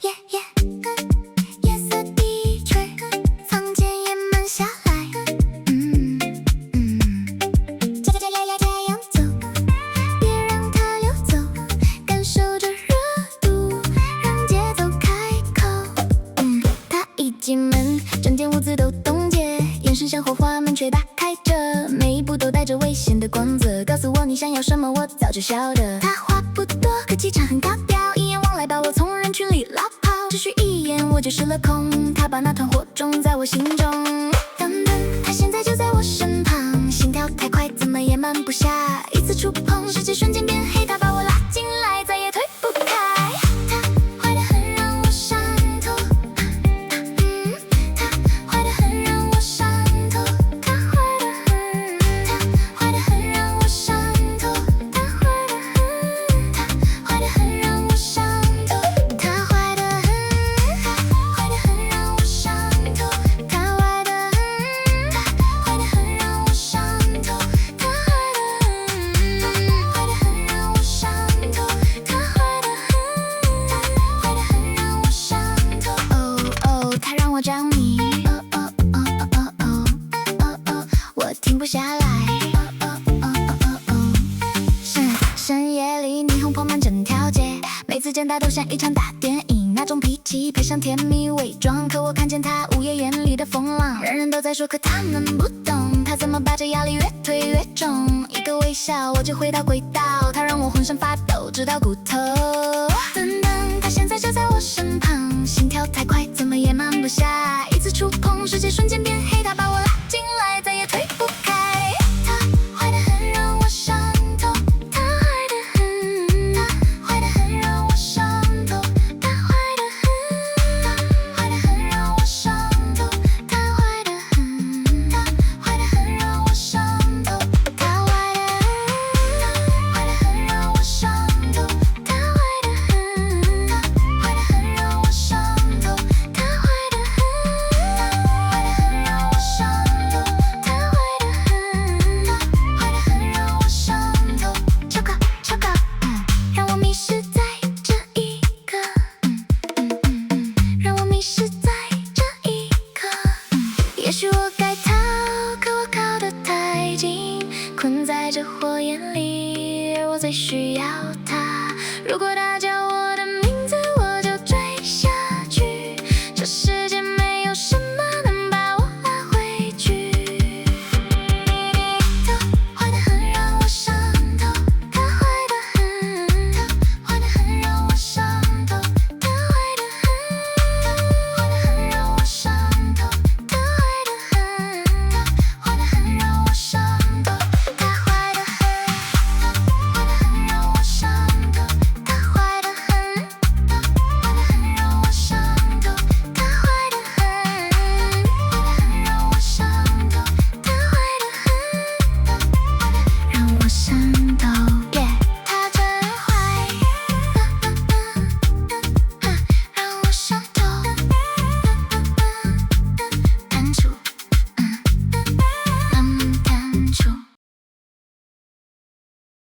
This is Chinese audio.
夜色低垂，房间也慢下来。这样走，别让它溜走，感受这热度，让节奏开口。他一进门，整间屋子都冻结，眼神像火花，门却大开着，每一步都带着危险的光泽。告诉我你想要什么，我早就晓得。他话不多，可气场很高调，一眼望来把我从人群里拉跑，只需一眼我就失了控。他把那团火种在我心中，等等，他现在就在我身旁，心跳太快，怎么也慢不下。一次触碰，世界瞬间变黑，他把我拉进来，再也推不开。他坏得很，让我上头。他坏得很，让我上头。他坏得很，他坏得很，让我上头。他坏得很，他坏得很，让我上头。他坏得很，他坏得很，让我上头。他坏得很，他坏得很，让我上头。他坏得很，他坏得很，让我上头。他坏得很，他坏得很，让我上头。哦哦，他让我着迷。哦哦哦哦哦哦哦，我停不下来。哦哦哦哦哦哦，深夜里霓虹铺满整条街，每次见他都像一场大电影，那种脾气配上甜蜜伪装，可我看见他午夜眼里的风浪。人人都在说，可他们不懂，他怎么把这压力越推越重。一个微笑我就回到轨道，他让我浑身发抖直到骨头。等等，他现在就在我身旁，心跳太快，怎么也慢不下。一次触碰，世界瞬间变黑，他把我拉进来，再也推不开。他坏得很，让我上头。他坏得很，他坏得很，让我上头。他坏得很，他坏得很，让我上头。他坏得很，他坏得很，让我上头。他坏得很，他坏得很，让我上头。他坏得很，他坏得很，让我上头。他坏得很，他坏得很，让我上头。他坏得很，他坏得很，让我上头。超高超高，让我迷失在这一刻，让我迷失在这一刻。也许我该逃，可我靠得太近，困在这火焰里，而我最需要它。如果大家